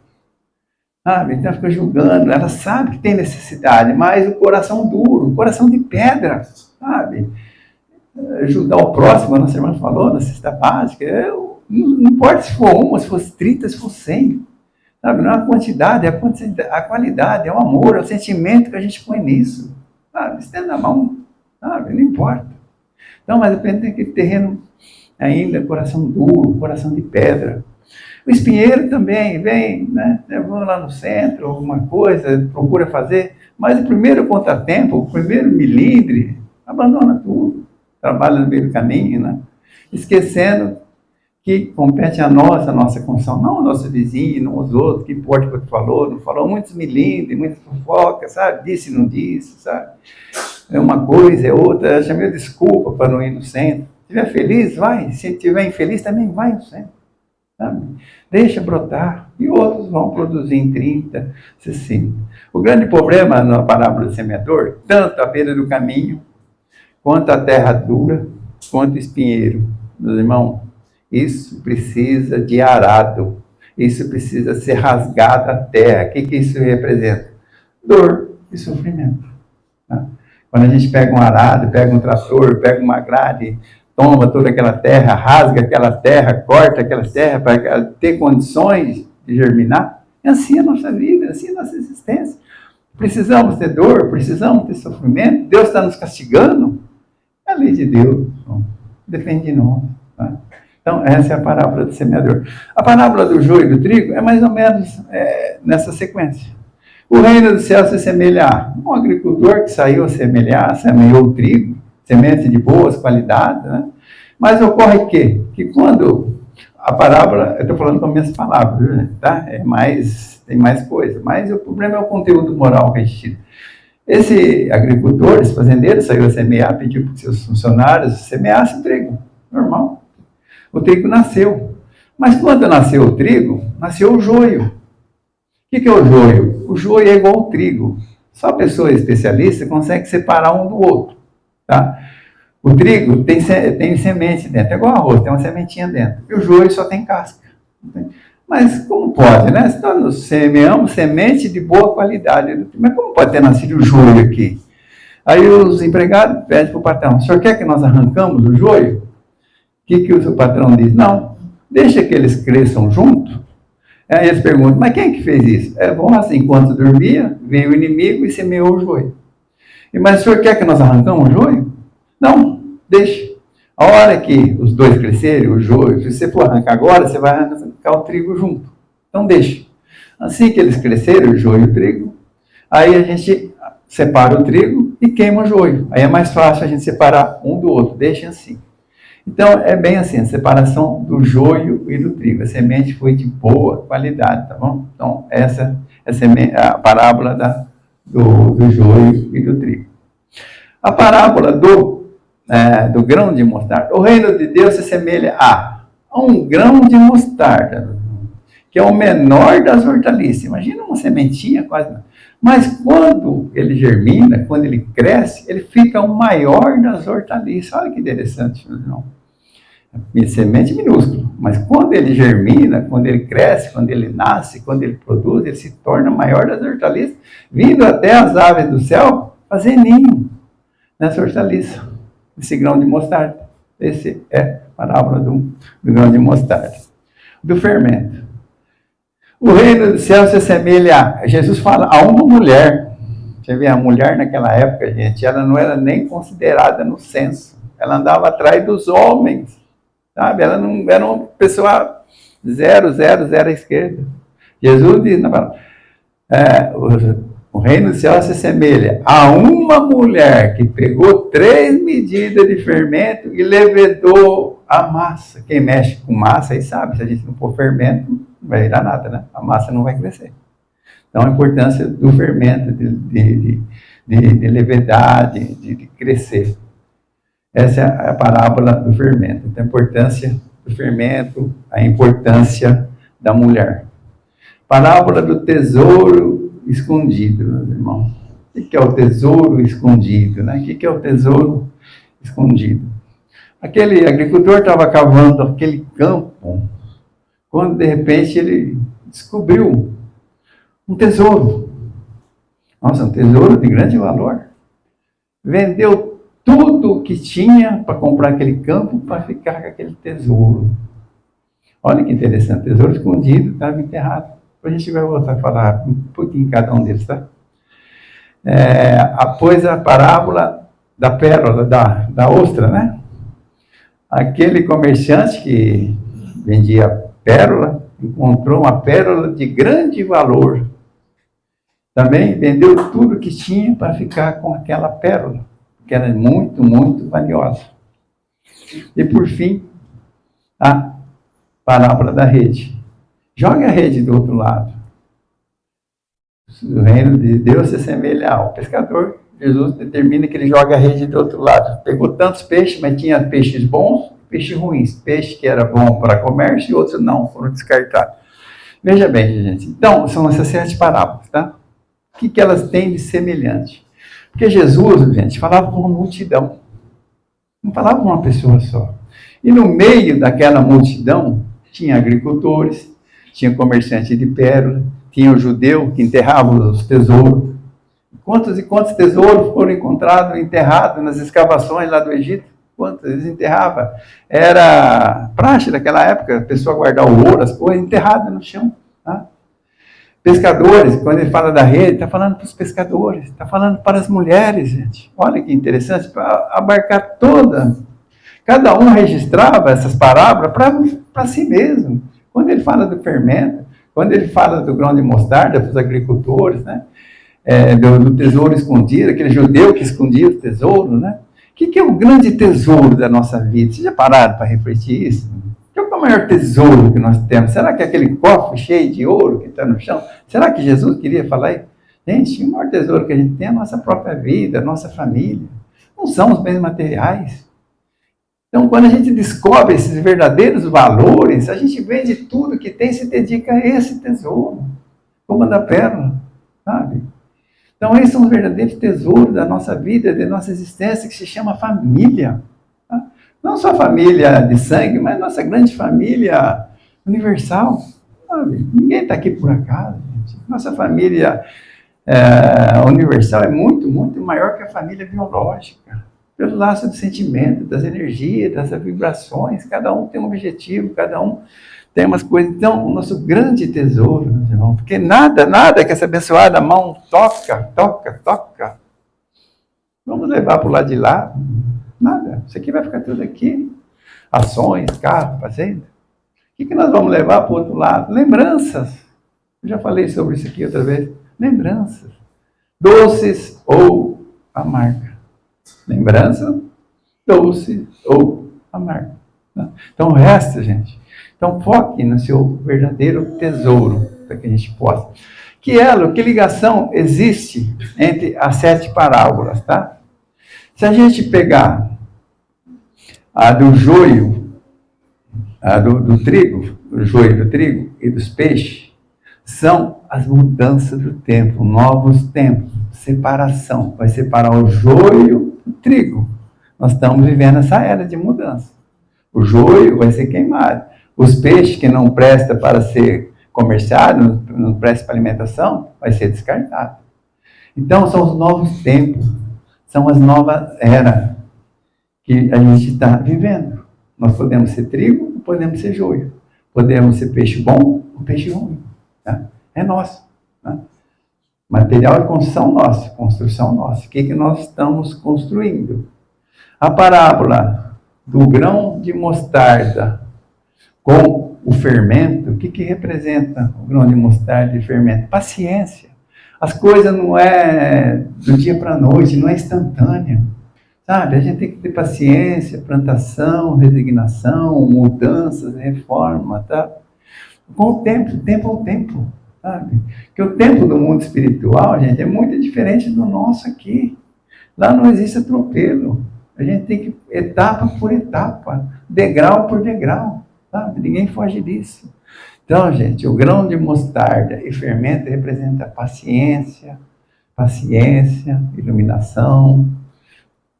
Sabe? Então fica julgando, ela sabe que tem necessidade, mas o coração duro, o coração de pedra, sabe? Ajudar o próximo, a nossa irmã falou na cesta básica, não importa se for uma, se for 30, se for 100, sabe? Não é a quantidade, é a qualidade, é o amor, é o sentimento que a gente põe nisso, sabe? Estenda a mão, sabe? Não importa. Então, mas depende daquele terreno ainda, coração duro, coração de pedra. O espinheiro também vem, né? Vamos lá no centro, alguma coisa, procura fazer, mas o primeiro contratempo, o primeiro milímetro, abandona tudo, trabalha no meio do caminho, né? Esquecendo que compete a nossa construção, não ao nosso vizinho, não aos outros, que importa o que tu falou, não falou, muitos milímetros, muitas fofocas, sabe? Disse e não disse, sabe? É uma coisa, é outra, chamei desculpa para não ir no centro. Se estiver feliz, vai, se estiver infeliz, também vai no centro. Sabe? Deixa brotar, e outros vão produzir em 30, 60. O grande problema na parábola do semeador, tanto a beira do caminho, quanto a terra dura, quanto o espinheiro. Meus irmãos, isso precisa de arado, isso precisa ser rasgado a terra. O que isso representa? Dor e sofrimento. Tá? Quando a gente pega um arado, pega um trator, pega uma grade, toma toda aquela terra, rasga aquela terra, corta aquela terra para ter condições de germinar. É assim a nossa vida, é assim a nossa existência. Precisamos ter dor, precisamos ter sofrimento. Deus está nos castigando. É a lei de Deus. Depende de nós. Tá? Então, essa é a parábola do semeador. A parábola do joio e do trigo é mais ou menos nessa sequência. O reino do céu se semelha a um agricultor que saiu a semear, semeou o trigo, semente de boas qualidades, né? Mas ocorre que quando a parábola, eu estou falando com minhas palavras, tá? Tem mais coisa, mas o problema é o conteúdo moral que a gente tira. Esse agricultor, esse fazendeiro, saiu a semear, pediu para os seus funcionários semeassem o trigo, normal. O trigo nasceu, mas quando nasceu o trigo, nasceu o joio. O que é o joio? O joio é igual ao trigo, Só pessoa especialista consegue separar um do outro, tá? O trigo tem semente dentro, é igual arroz, tem uma sementinha dentro. E o joio só tem casca. Mas como pode, né? Nós semeamos semente de boa qualidade. Mas como pode ter nascido o joio aqui? Aí os empregados pedem para o patrão: o senhor quer que nós arrancamos o joio? O que o seu patrão diz? Não, deixa que eles cresçam junto. Aí eles perguntam: mas quem que fez isso? É bom assim, enquanto dormia, veio o inimigo e semeou o joio. Mas o senhor quer que nós arrancamos o joio? Não, deixa. A hora que os dois crescerem, o joio, se você for arrancar agora, você vai arrancar o trigo junto. Então deixa. Assim que eles crescerem, o joio e o trigo, aí a gente separa o trigo e queima o joio. Aí é mais fácil a gente separar um do outro. Deixa assim. Então é bem assim, a separação do joio e do trigo. A semente foi de boa qualidade, tá bom? Então essa é a parábola do joio e do trigo. A parábola do grão de mostarda. O reino de Deus se assemelha a um grão de mostarda, que é o menor das hortaliças. Imagina uma sementinha quase. Mas quando ele germina, quando ele cresce, ele fica o maior das hortaliças. Olha que interessante, meu irmão. Semente minúscula, mas quando ele germina, quando ele cresce, quando ele nasce, quando ele produz, ele se torna o maior das hortaliças, vindo até as aves do céu fazer ninho nessa hortaliça, esse grão de mostarda. Esse é a parábola do grão de mostarda. Do fermento. O reino do céu se assemelha a... Jesus fala a uma mulher. Você vê, a mulher naquela época, gente, ela não era nem considerada no censo. Ela andava atrás dos homens, sabe? Ela não era uma pessoa zero à esquerda. Jesus diz na palavra, o reino do céu se assemelha a uma mulher que pegou 3 medidas de fermento e levedou a massa. Quem mexe com massa aí sabe, se a gente não pôr fermento, não vai virar nada, né? A massa não vai crescer. Então a importância do fermento, de levedar, de crescer. Essa é a parábola do fermento. Então a importância do fermento, a importância da mulher. Parábola do tesouro escondido, meus irmãos. O que é o tesouro escondido, né? O que é o tesouro escondido? Aquele agricultor estava cavando aquele campo, quando de repente ele descobriu um tesouro. Nossa, um tesouro de grande valor. Vendeu tudo o que tinha para comprar aquele campo para ficar com aquele tesouro. Olha que interessante, tesouro escondido, estava enterrado. A gente vai voltar a falar um pouquinho em cada um deles, tá? Após a parábola da pérola, da ostra, né? Aquele comerciante que vendia pérola, encontrou uma pérola de grande valor. Também vendeu tudo que tinha para ficar com aquela pérola, que era muito, muito valiosa. E por fim, a parábola da rede. Jogue a rede do outro lado. O reino de Deus se assemelha ao pescador. Jesus determina que ele joga a rede do outro lado. Pegou tantos peixes, mas tinha peixes bons, peixes ruins. Peixe que era bom para comércio e outros não, foram descartados. Veja bem, gente. Então, são essas 7 parábolas, tá? O que elas têm de semelhante? Porque Jesus, gente, falava com uma multidão. Não falava com uma pessoa só. E no meio daquela multidão, tinha agricultores, tinha comerciante de pérola, tinha o judeu que enterrava os tesouros. Quantos e quantos tesouros foram encontrados, enterrados nas escavações lá do Egito? Quantos eles enterravam? Era praxe daquela época, a pessoa guardar o ouro, as coisas, enterradas no chão. Tá? Pescadores, quando ele fala da rede, está falando para os pescadores, está falando para as mulheres, gente. Olha que interessante, para abarcar toda. Cada um registrava essas parábolas para si mesmo. Quando ele fala do fermento, quando ele fala do grão de mostarda para os agricultores, né? Do tesouro escondido, aquele judeu que escondia o tesouro, né? O que é o grande tesouro da nossa vida? Vocês já pararam para refletir isso? Qual é o maior tesouro que nós temos? Será que é aquele cofre cheio de ouro que está no chão? Será que Jesus queria falar aí? Gente, o maior tesouro que a gente tem é a nossa própria vida, a nossa família. Não são os bens materiais. Então, quando a gente descobre esses verdadeiros valores, a gente vende tudo que tem e se dedica a esse tesouro, como a da pérola, sabe? Então, esses são os verdadeiros tesouros da nossa vida, da nossa existência, que se chama família. Tá? Não só família de sangue, mas nossa grande família universal. Sabe? Ninguém está aqui por acaso, gente. Nossa família universal é muito, muito maior que a família biológica. Pelo laço do sentimento, das energias, das vibrações. Cada um tem um objetivo, cada um tem umas coisas. Então, o nosso grande tesouro, meus irmãos, porque nada que essa abençoada mão toca. Vamos levar para o lado de lá. Nada. Isso aqui vai ficar tudo aqui. Ações, carro, fazenda. O que nós vamos levar para o outro lado? Lembranças. Eu já falei sobre isso aqui outra vez. Lembranças. Doces ou amargas. Lembrança, doce ou amarga. Então, resta, gente. Então, foque no seu verdadeiro tesouro, para que a gente possa. Que ligação existe entre as 7 parábolas, tá? Se a gente pegar a do joio, a do trigo, do joio do trigo e dos peixes, são as mudanças do tempo, novos tempos, separação. Vai separar o joio do trigo. Nós estamos vivendo essa era de mudança. O joio vai ser queimado. Os peixes que não prestam para ser comerciado, não prestam para alimentação, vai ser descartado. Então, são os novos tempos. São as novas eras que a gente está vivendo. Nós podemos ser trigo, podemos ser joio. Podemos ser peixe bom ou peixe ruim. Tá? É nosso. Tá? Material de construção nossa. O que nós estamos construindo? A parábola do grão de mostarda com o fermento, o que representa o grão de mostarda e fermento? Paciência. As coisas não é do dia para a noite, não é instantânea. Sabe? A gente tem que ter paciência, plantação, resignação, mudanças, reforma, tá? Com o tempo ao tempo, sabe? Porque o tempo do mundo espiritual, gente, é muito diferente do nosso aqui. Lá não existe atropelo. A gente tem que, etapa por etapa, degrau por degrau, sabe? Ninguém foge disso. Então, gente, o grão de mostarda e fermento representa paciência, iluminação,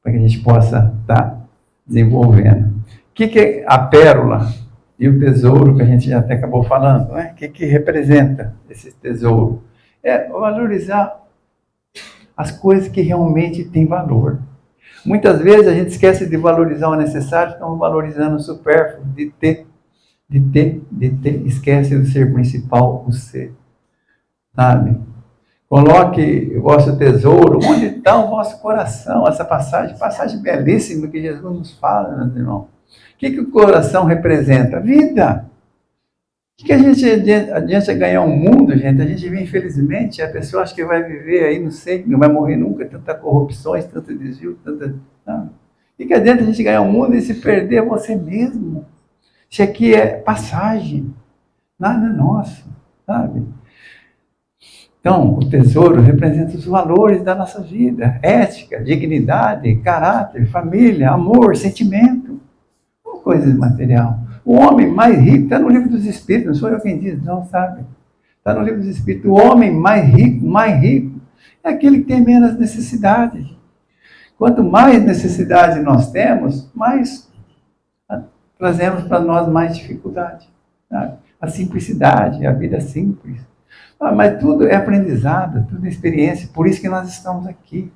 para que a gente possa estar desenvolvendo. O que é a pérola e o tesouro, que a gente já até acabou falando, né? O que representa esse tesouro? É valorizar as coisas que realmente têm valor. Muitas vezes a gente esquece de valorizar o necessário, estamos valorizando o supérfluo, de ter, esquece do ser principal, o ser, sabe? Coloque o vosso tesouro onde está o vosso coração. Essa passagem belíssima que Jesus nos fala, meus irmãos. O que o coração representa? Vida. O que a gente adianta ganhar um mundo, gente? A gente vê, infelizmente, a pessoa acha que vai viver aí, não sei, não vai morrer nunca, tanta corrupções, tanto desvio, tanta... Não. O que adianta a gente ganhar um mundo e se perder você mesmo? Isso aqui é passagem, nada é nosso, sabe? Então, o tesouro representa os valores da nossa vida, ética, dignidade, caráter, família, amor, sentimento, não coisa material. O homem mais rico, está no livro dos Espíritos, não sou eu quem diz, não, sabe? Está no livro dos Espíritos, o homem mais rico, é aquele que tem menos necessidade. Quanto mais necessidade nós temos, mais trazemos para nós mais dificuldade, sabe? A simplicidade, a vida simples. Mas tudo é aprendizado, tudo é experiência, por isso que nós estamos aqui,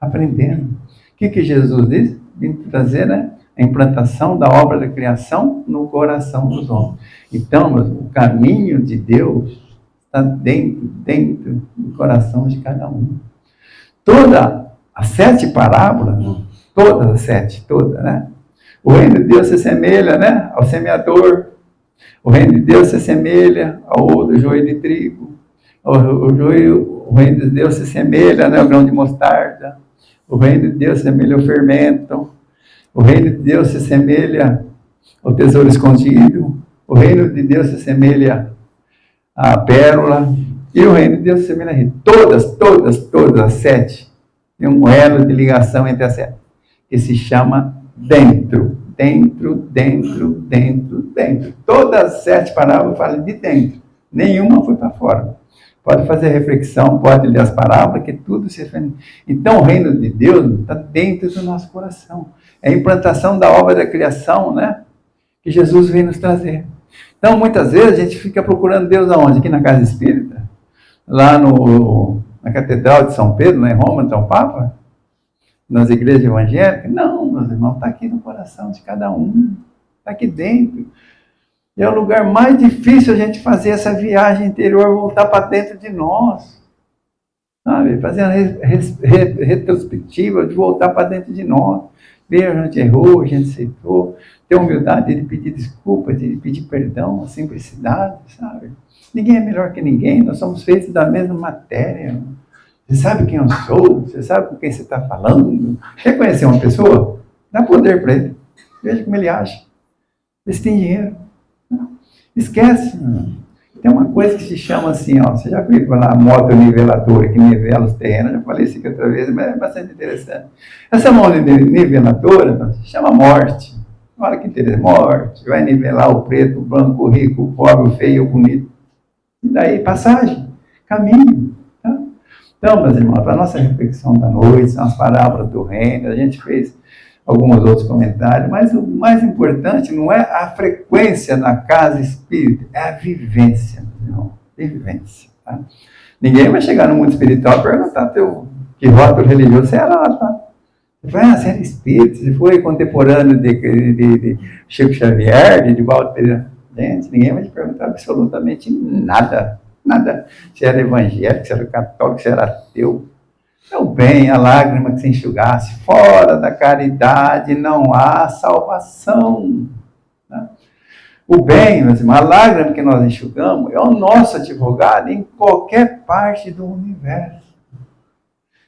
aprendendo. O que Jesus diz? Vim trazer, né? A implantação da obra da criação no coração dos homens. Então, o caminho de Deus está dentro do coração de cada um. Todas as 7 parábolas, todas as 7, né? O reino de Deus se assemelha, né, ao semeador. O reino de Deus se assemelha ao joio de trigo. O reino de Deus se assemelha, né, ao grão de mostarda. O reino de Deus se assemelha ao fermento. O reino de Deus se assemelha ao tesouro escondido. O reino de Deus se assemelha à pérola. E o reino de Deus se assemelha a rei. Todas as 7. Tem um elo de ligação entre as 7. Que se chama dentro. Todas as 7 parábolas falam de dentro. Nenhuma foi para fora. Pode fazer reflexão, pode ler as parábolas, que tudo se... Então, o reino de Deus está dentro do nosso coração. É a implantação da obra da criação, né? Que Jesus vem nos trazer. Então, muitas vezes, a gente fica procurando Deus aonde? Aqui na Casa Espírita? Lá na Catedral de São Pedro, lá em Roma, então o Papa? Nas igrejas evangélicas? Não, meus irmãos, está aqui no coração de cada um. Está aqui dentro. E é o lugar mais difícil a gente fazer essa viagem interior, voltar para dentro de nós. Sabe? Fazer a retrospectiva de voltar para dentro de nós. Ver a gente errou, a gente aceitou. Ter humildade de pedir desculpa, de pedir perdão, a simplicidade, sabe? Ninguém é melhor que ninguém, nós somos feitos da mesma matéria. Você sabe quem eu sou? Você sabe com quem você está falando? Quer conhecer uma pessoa? Dá poder para ele. Veja como ele acha. Eles têm dinheiro. Esquece. Tem uma coisa que se chama assim, ó. Você já viu lá a moto niveladora que nivela os terrenos? Eu já falei isso aqui outra vez, mas é bastante interessante. Essa mão niveladora se chama morte. Olha que interessante. Morte. Vai nivelar o preto, o branco, o rico, o pobre, o feio, o bonito. E daí, passagem, caminho. Tá? Então, meus irmãos, para a nossa reflexão da noite, são as parábolas do reino, a gente fez alguns outros comentários, mas o mais importante não é a frequência na casa espírita, é a vivência, meus irmãos, vivência. Tá? Ninguém vai chegar no mundo espiritual e perguntar que rótulo religioso você era lá, tá? Você era espírita, você foi contemporâneo de Chico Xavier, de Divaldo Pereira. Gente, ninguém vai te perguntar absolutamente nada. Nada. Se era evangélico, se era católico, se era ateu. É o bem, a lágrima que se enxugasse. Fora da caridade não há salvação. Né? O bem, meus irmãos, a lágrima que nós enxugamos é o nosso advogado em qualquer parte do universo.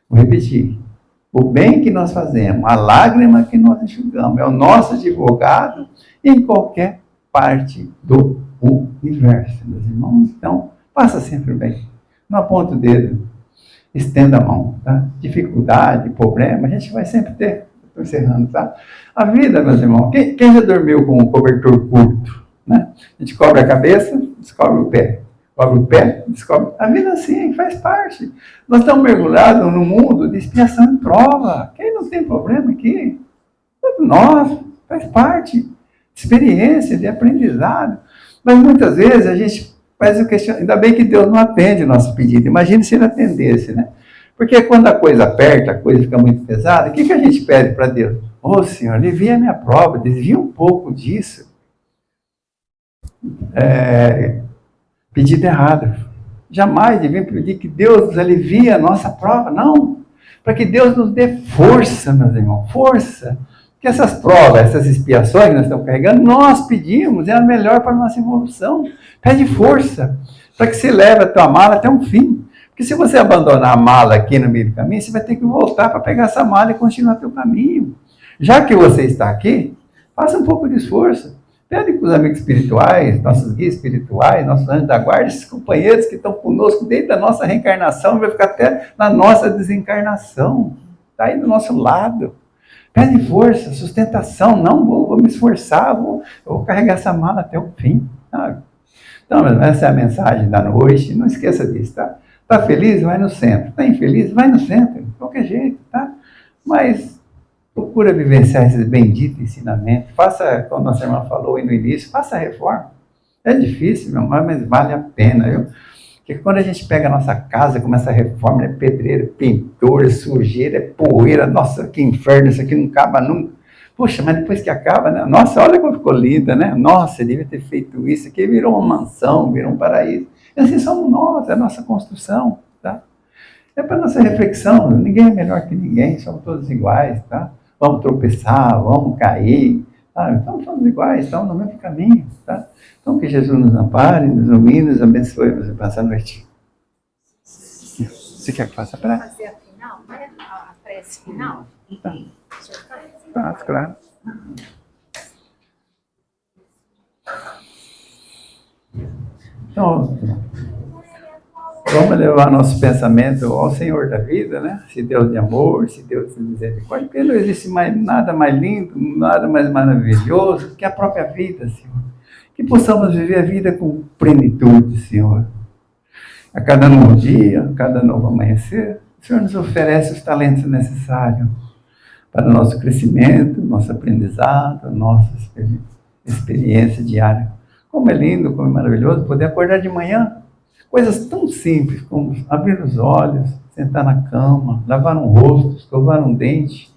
Vou repetir. O bem que nós fazemos, a lágrima que nós enxugamos, é o nosso advogado em qualquer parte do universo, meus irmãos. Então, faça sempre o bem. Não aponte o dedo, estenda a mão. Tá? Dificuldade, problema, a gente vai sempre ter. Estou encerrando, tá? A vida, meus irmãos, quem já dormiu com um cobertor curto? Né? A gente cobre a cabeça, descobre o pé. Cobre o pé, descobre. A vida sim, faz parte. Nós estamos mergulhados num mundo de expiação e prova. Quem não tem problema aqui? Todos nós, faz parte. Experiência, de aprendizado. Mas muitas vezes a gente faz o questionamento. Ainda bem que Deus não atende o nosso pedido. Imagine se ele atendesse, né? Porque quando a coisa aperta, a coisa fica muito pesada, o que a gente pede para Deus? Ô Senhor, alivia a minha prova, desvia um pouco disso. Pedido errado. Jamais devemos pedir que Deus nos alivie a nossa prova, não. Para que Deus nos dê força, meus irmãos, força. Porque essas provas, essas expiações que nós estamos carregando, nós pedimos, é a melhor para a nossa evolução. Pede força, para que você leve a tua mala até um fim. Porque se você abandonar a mala aqui no meio do caminho, você vai ter que voltar para pegar essa mala e continuar teu caminho. Já que você está aqui, faça um pouco de esforço. Pede para os amigos espirituais, nossos guias espirituais, nossos anjos da guarda, esses companheiros que estão conosco desde a nossa reencarnação, vai ficar até na nossa desencarnação. Está aí do nosso lado. Pede força, sustentação. Não, vou me esforçar, vou carregar essa mala até o fim. Sabe? Então, essa é a mensagem da noite. Não esqueça disso, tá? Está feliz? Vai no centro. Está infeliz? Vai no centro. De qualquer jeito, tá? Mas procura vivenciar esses benditos ensinamentos. Faça, como nossa irmã falou aí no início, faça a reforma. É difícil, meu irmão, mas vale a pena, viu? Porque quando a gente pega a nossa casa, começa a reforma, é pedreira, pintura, sujeira, é poeira. Nossa, que inferno, isso aqui não acaba nunca. Poxa, mas depois que acaba, né? Nossa, olha como ficou linda, né? Nossa, devia ter feito isso aqui, virou uma mansão, virou um paraíso. E assim somos nós, é a nossa construção, tá? É para nossa reflexão, ninguém é melhor que ninguém, somos todos iguais, tá? Vamos tropeçar, vamos cair, tá? Então somos iguais, estamos no mesmo caminho, tá? Então que Jesus nos ampare, nos ilumine, nos abençoe, nos passa a noite. Você quer que faça a prece? Fazer a final, né? A prece final? Tá. Tá, claro. Então, vamos levar nosso pensamento ao Senhor da vida, né? Se Deus de amor, se Deus de misericórdia, porque não existe nada mais lindo, nada mais maravilhoso que a própria vida, Senhor. Que possamos viver a vida com plenitude, Senhor. A cada novo dia, a cada novo amanhecer, o Senhor nos oferece os talentos necessários para o nosso crescimento, nosso aprendizado, nossa experiência diária. Como é lindo, como é maravilhoso poder acordar de manhã. Coisas tão simples como abrir os olhos, sentar na cama, lavar um rosto, escovar um dente,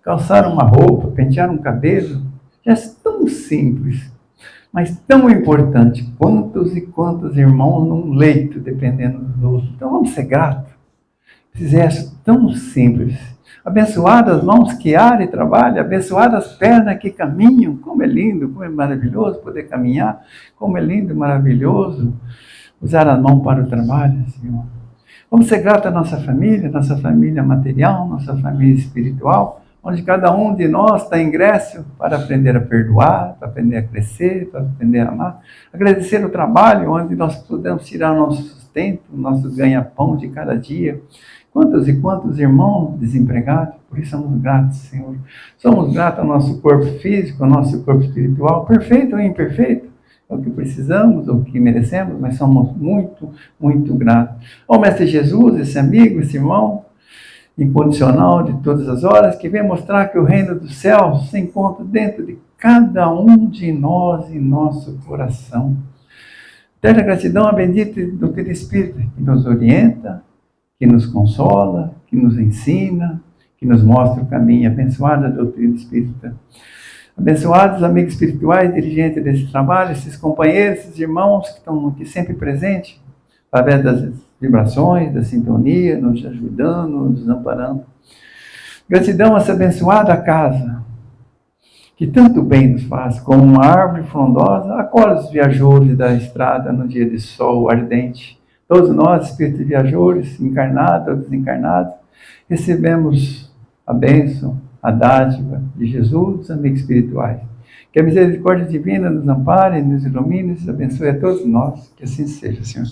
calçar uma roupa, pentear um cabelo. Já é tão simples, mas tão importante. Quantos e quantos irmãos num leito, dependendo dos outros. Então vamos ser gratos. Esses gestos tão simples. Abençoadas as mãos que aram e trabalham, abençoadas as pernas que caminham. Como é lindo, como é maravilhoso poder caminhar. Como é lindo e maravilhoso usar a mão para o trabalho, Senhor. Vamos ser gratos à nossa família material, nossa família espiritual, onde cada um de nós está ingresso para aprender a perdoar, para aprender a crescer, para aprender a amar. Agradecer o trabalho, onde nós podemos tirar o nosso sustento, o nosso ganha-pão de cada dia. Quantos e quantos irmãos desempregados, por isso somos gratos, Senhor. Somos gratos ao nosso corpo físico, ao nosso corpo espiritual, perfeito ou imperfeito, é o que precisamos, o que merecemos, mas somos muito, muito gratos. Ao Mestre Jesus, esse amigo, esse irmão, incondicional de todas as horas, que vem mostrar que o reino dos céus se encontra dentro de cada um de nós, em nosso coração. Eterna gratidão a bendita doutrina espírita, que nos orienta, que nos consola, que nos ensina, que nos mostra o caminho. Abençoada doutrina espírita. Abençoados amigos espirituais, dirigentes desse trabalho, esses companheiros, esses irmãos que estão aqui sempre presentes, através das vibrações, da sintonia, nos ajudando, nos amparando. Gratidão a essa abençoada casa, que tanto bem nos faz, como uma árvore frondosa, acolhe os viajores da estrada no dia de sol ardente. Todos nós, espíritos viajores, encarnados ou desencarnados, recebemos a bênção, a dádiva de Jesus, dos amigos espirituais. Que a misericórdia divina nos ampare, nos ilumine, nos abençoe a todos nós. Que assim seja, Senhor.